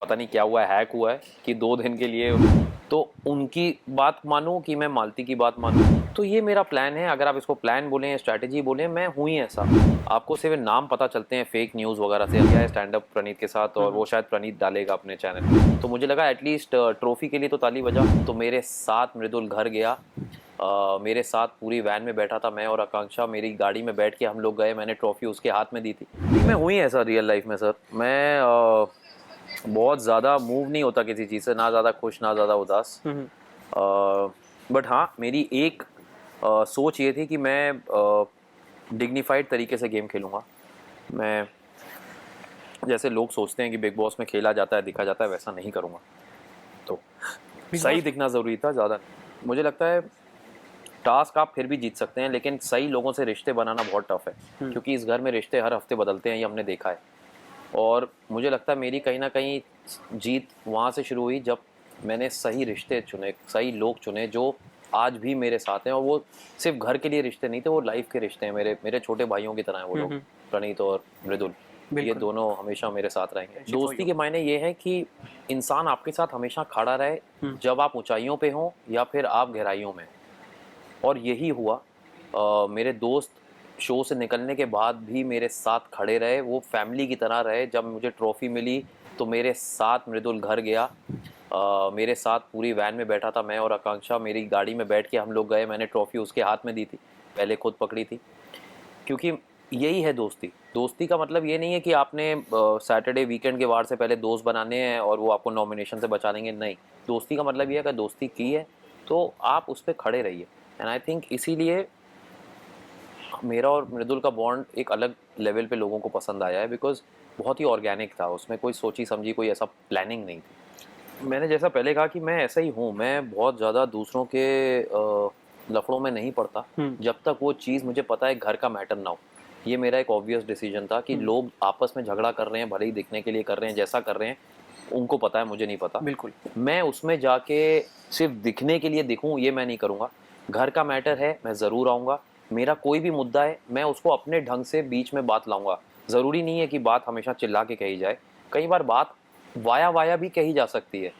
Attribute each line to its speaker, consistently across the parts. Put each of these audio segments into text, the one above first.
Speaker 1: पता नहीं क्या हुआ है, हैक हुआ है कि 2 दिन के लिए, तो उनकी बात मानूं कि मैं मालती की बात मानूं। तो ये मेरा प्लान है, अगर आप इसको प्लान बोलें या स्ट्रैटेजी बोलें, मैं हूँ ही ऐसा। आपको सिर्फ नाम पता चलते हैं फेक न्यूज़ वगैरह से। क्या है स्टैंड अप प्रणीत के साथ, और वो शायद प्रणीत डालेगा अपने चैनल पे, तो मुझे लगा एटलीस्ट ट्रॉफी के लिए तो ताली बजा। तो मेरे साथ मृदुल घर गया, मेरे साथ पूरी वैन में बैठा था, मैं और आकांक्षा मेरी गाड़ी में बैठ के हम लोग गए, मैंने ट्रॉफी उसके हाथ में दी थी। मैं हूँ ही ऐसा रियल लाइफ में सर। मैं बहुत ज़्यादा मूव नहीं होता किसी चीज़ से, ना ज़्यादा खुश ना ज़्यादा उदास। बट हाँ, मेरी एक सोच ये थी कि मैं डिग्निफाइड तरीके से गेम खेलूँगा। मैं जैसे लोग सोचते हैं कि बिग बॉस में खेला जाता है, दिखा जाता है, वैसा नहीं करूँगा। तो
Speaker 2: बिग
Speaker 1: सही
Speaker 2: बॉस
Speaker 1: दिखना ज़रूरी था, ज़्यादा नहीं। मुझे लगता है टास्क आप फिर भी जीत सकते हैं, लेकिन सही लोगों से रिश्ते बनाना बहुत टफ है, क्योंकि इस घर में रिश्ते हर हफ्ते बदलते हैं, ये हमने देखा है। और मुझे लगता है मेरी कहीं ना कहीं जीत वहाँ से शुरू हुई जब मैंने सही रिश्ते चुने, सही लोग चुने जो आज भी मेरे साथ हैं। और वो सिर्फ घर के लिए रिश्ते नहीं थे, वो लाइफ के रिश्ते हैं, मेरे मेरे छोटे भाइयों की तरह हैं वो लोग, प्रणीत और मृदुल। ये
Speaker 2: बिल्कुल।
Speaker 1: दोनों हमेशा मेरे साथ रहेंगे।
Speaker 2: फ्रेंडशिप फॉर
Speaker 1: दोस्ती
Speaker 2: यू।
Speaker 1: के मायने ये है कि इंसान आपके साथ हमेशा खड़ा रहे, जब आप ऊंचाइयों पे हों या फिर आप गहराइयों में। और यही हुआ। मेरे दोस्त शो से निकलने के बाद भी मेरे साथ खड़े रहे, वो फैमिली की तरह रहे। जब मुझे ट्रॉफ़ी मिली तो मेरे साथ मृदुल घर गया, मेरे साथ पूरी वैन में बैठा था, मैं और आकांक्षा मेरी गाड़ी में बैठ के हम लोग गए, मैंने ट्रॉफ़ी उसके हाथ में दी थी, पहले खुद पकड़ी थी। क्योंकि यही है दोस्ती। दोस्ती का मतलब ये नहीं है कि आपने सैटरडे वीकेंड के वार से पहले दोस्त बनाने हैं और वो आपको नॉमिनेशन से बचा लेंगे, नहीं। दोस्ती का मतलब ये है कि दोस्ती की है तो आप उस पर खड़े रहिए। एंड आई थिंक इसीलिए मेरा और मृदुल का बॉन्ड एक अलग लेवल पे लोगों को पसंद आया है, बिकॉज बहुत ही ऑर्गेनिक था, उसमें कोई सोची समझी कोई ऐसा प्लानिंग नहीं थी। मैंने जैसा पहले कहा कि मैं ऐसा ही हूँ, मैं बहुत ज़्यादा दूसरों के लफड़ों में नहीं पड़ता जब तक वो चीज़ मुझे पता है घर का मैटर ना हो। ये मेरा एक ऑब्वियस डिसीजन था कि लोग आपस में झगड़ा कर रहे हैं, भले ही दिखने के लिए कर रहे हैं, जैसा कर रहे हैं उनको पता है, मुझे नहीं पता।
Speaker 2: बिल्कुल।
Speaker 1: मैं उसमें जाके सिर्फ दिखने के लिए दिखूं, ये मैं नहीं करूँगा। घर का मैटर है, मैं ज़रूर आऊँगा। मेरा कोई भी मुद्दा है, मैं उसको अपने ढंग से बीच में बात लाऊंगा। ज़रूरी नहीं है कि बात हमेशा चिल्ला के कही जाए, कई बार बात वाया वाया भी कही जा सकती है।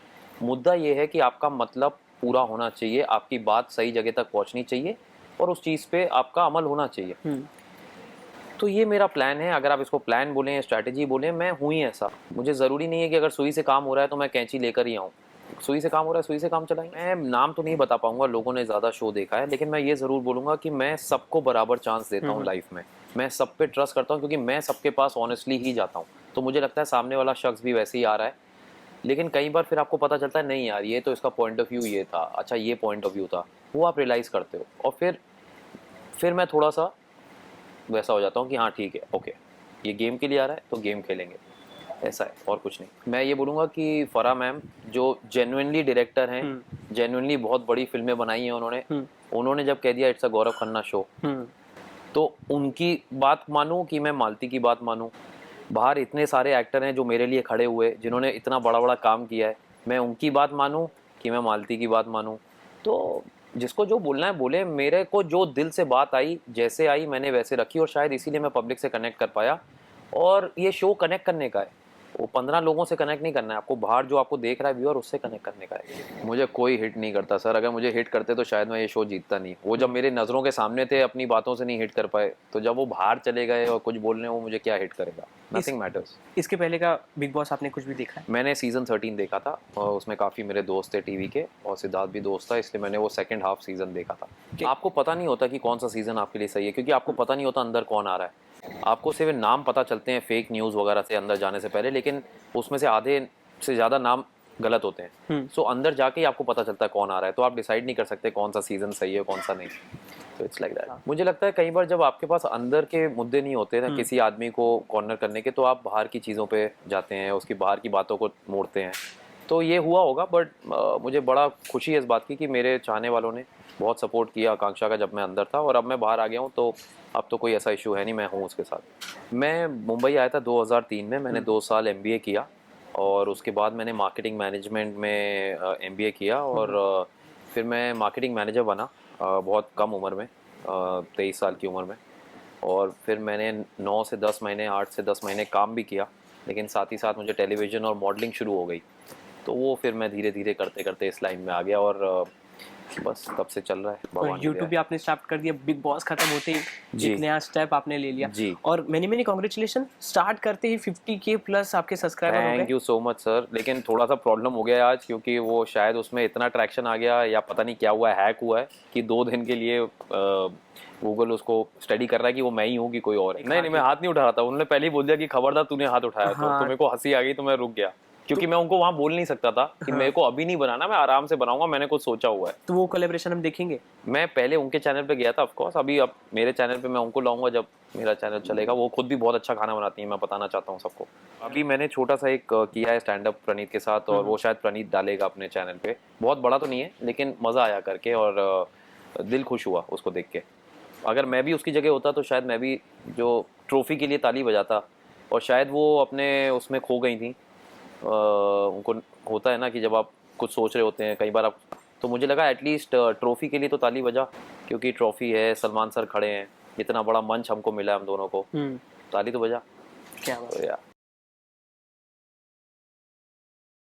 Speaker 1: मुद्दा ये है कि आपका मतलब पूरा होना चाहिए, आपकी बात सही जगह तक पहुंचनी चाहिए और उस चीज़ पे आपका अमल होना चाहिए। तो ये मेरा प्लान है, अगर आप इसको प्लान बोलें या स्ट्रैटेजी बोलें, मैं हूँ ही ऐसा। मुझे ज़रूरी नहीं है कि अगर सुई से काम हो रहा है तो मैं कैंची लेकर ही आऊँ। सुई से काम हो रहा है, सुई से काम चलाएंगे। मैं नाम तो नहीं बता पाऊंगा, लोगों ने ज़्यादा शो देखा है, लेकिन मैं ये ज़रूर बोलूँगा कि मैं सबको बराबर चांस देता हूँ लाइफ में। मैं सब पे ट्रस्ट करता हूँ, क्योंकि मैं सबके पास ऑनेस्टली ही जाता हूँ। तो मुझे लगता है सामने वाला शख्स भी वैसे ही आ रहा है। लेकिन कई बार फिर आपको पता चलता है नहीं यार, ये तो इसका पॉइंट ऑफ व्यू ये था, अच्छा ये पॉइंट ऑफ व्यू था, वो आप रियलाइज़ करते हो। और फिर मैं थोड़ा सा वैसा हो जाता हूँ कि हाँ ठीक है, ओके, ये गेम के लिए आ रहा है तो गेम खेलेंगे, ऐसा है और कुछ नहीं। मैं ये बोलूँगा कि फ़रा मैम जो जेन्युइनली डायरेक्टर हैं, जेन्युइनली बहुत बड़ी फिल्में बनाई हैं उन्होंने, उन्होंने जब कह दिया it's a Gaurav Khanna show, तो उनकी बात मानूं कि मैं मालती की बात मानूं। बाहर इतने सारे एक्टर हैं जो मेरे लिए खड़े हुए, जिन्होंने इतना बड़ा बड़ा काम किया है, मैं उनकी बात मानूं कि मैं मालती की बात मानूं। तो जिसको जो बोलना है बोले, मेरे को जो दिल से बात आई, जैसे आई मैंने वैसे रखी, और शायद इसीलिए मैं पब्लिक से कनेक्ट कर पाया। और ये शो कनेक्ट करने का है, वो 15 लोगों से कनेक्ट नहीं करना है आपको, बाहर जो आपको देख रहा है व्यूअर, उससे कनेक्ट करने का है। मुझे कोई हिट नहीं करता सर, अगर मुझे हिट करते तो शायद मैं ये शो जीतता नहीं। वो जब मेरे नज़रों के सामने थे, अपनी बातों से नहीं हिट कर पाए, तो जब वो बाहर चले गए और कुछ बोलने, वो मुझे क्या हिट करेगा।
Speaker 2: इस
Speaker 1: नथिंग मैटर्स।
Speaker 2: इसके पहले का बिग बॉस आपने कुछ भी देखा है?
Speaker 1: मैंने सीज़न 13 देखा था, और उसमें काफ़ी मेरे दोस्त थे टीवी के, और सिद्धार्थ भी दोस्त था, इसलिए मैंने वो सेकंड हाफ सीज़न देखा था। आपको पता नहीं होता कि कौन सा सीज़न आपके लिए सही है, क्योंकि आपको पता नहीं होता अंदर कौन आ रहा है। आपको सिर्फ नाम पता चलते हैं फेक न्यूज़ वगैरह से अंदर जाने से पहले, लेकिन उसमें से आधे से ज़्यादा नाम गलत होते हैं। सो अंदर जाके ही आपको पता चलता है कौन आ रहा है, तो आप डिसाइड नहीं कर सकते कौन सा सीज़न सही है कौन सा नहीं। तो इट्स लाइक दैट। मुझे लगता है कई बार जब आपके पास अंदर के मुद्दे नहीं होते ना किसी आदमी को कॉर्नर करने के, तो आप बाहर की चीज़ों पे जाते हैं, उसकी बाहर की बातों को मोड़ते हैं। तो ये हुआ होगा, बट मुझे बड़ा खुशी है इस बात की कि मेरे चाहने वालों ने बहुत सपोर्ट किया आकांक्षा का जब मैं अंदर था, और अब मैं बाहर आ गया हूँ, तो अब तो कोई ऐसा इशू है नहीं, मैं हूँ उसके साथ। मैं मुंबई आया था 2003 में, मैंने 2 साल एमबीए किया, और उसके बाद मैंने मार्केटिंग मैनेजमेंट में एमबीए किया, और फिर मैं मार्केटिंग मैनेजर बना बहुत कम उम्र में, 23 साल की उम्र में। और फिर मैंने 9 से 10 महीने 8 से 10 महीने काम भी किया, लेकिन साथ ही साथ मुझे टेलीविज़न और मॉडलिंग शुरू हो गई, तो वो फिर मैं धीरे धीरे करते करते इस लाइन में आ गया और बस तब से चल रहा है,
Speaker 2: और
Speaker 1: भगवान की
Speaker 2: यूट्यूब
Speaker 1: दया
Speaker 2: भी आपने स्टार्ट कर दिया, बिग बॉस खत्म होते ही
Speaker 1: जी।
Speaker 2: एक नया स्टेप आपने ले लिया।
Speaker 1: जी।
Speaker 2: और मेनी मेनी कॉन्ग्रेचुलेशन, स्टार्ट करते ही 50K प्लस आपके सब्सक्राइबर हो
Speaker 1: थैंक
Speaker 2: गए।
Speaker 1: यू सो मच सर, लेकिन थोड़ा सा प्रॉब्लम हो गया आज, क्योंकि वो शायद उसमें इतना ट्रैक्शन आ गया या पता नहीं क्या हुआ है, हैक हुआ है कि 2 दिन के लिए गूगल उसको स्टडी कर रहा है कि वो मैं ही हूँ कि कोई और है। नहीं नहीं, मैं हाथ नहीं उठा रहा था, उन्होंने पहले ही बोल दिया कि खबरदार तूने हाथ उठाया तो
Speaker 2: हाँ।
Speaker 1: मेरे को हंसी आ गई, तो मैं रुक गया, क्योंकि मैं उनको वहां बोल नहीं सकता था कि मेरे को अभी नहीं बनाना, मैं आराम से बनाऊंगा, मैंने कुछ सोचा हुआ है।
Speaker 2: तो वो कोलैबोरेशन हम देखेंगे।
Speaker 1: मैं पहले उनके चैनल पे गया था ऑफ कोर्स, अभी अब मेरे चैनल पे मैं उनको लाऊंगा जब मेरा चैनल चलेगा। वो खुद भी बहुत अच्छा खाना बनाती हैं, मैं बताना चाहता हूँ सबको। अभी मैंने छोटा सा एक किया है स्टैंड अप प्रणीत के साथ, और वो शायद प्रणीत डालेगा अपने चैनल पे। बहुत बड़ा तो नहीं है, लेकिन मज़ा आया करके, और दिल खुश हुआ उसको देख के। अगर मैं भी उसकी जगह होता तो शायद मैं भी जो ट्रॉफी के लिए ताली बजाता, और शायद वो अपने उसमें खो गई थी। उनको होता है ना कि जब आप कुछ सोच रहे होते हैं कई बार आप, तो मुझे लगा एटलीस्ट ट्रॉफी के लिए तो ताली बजा, क्योंकि ट्रॉफी है, सलमान सर खड़े हैं, इतना बड़ा मंच हमको मिला है हम दोनों को, ताली तो बजा।
Speaker 2: क्या बात।
Speaker 1: तो यार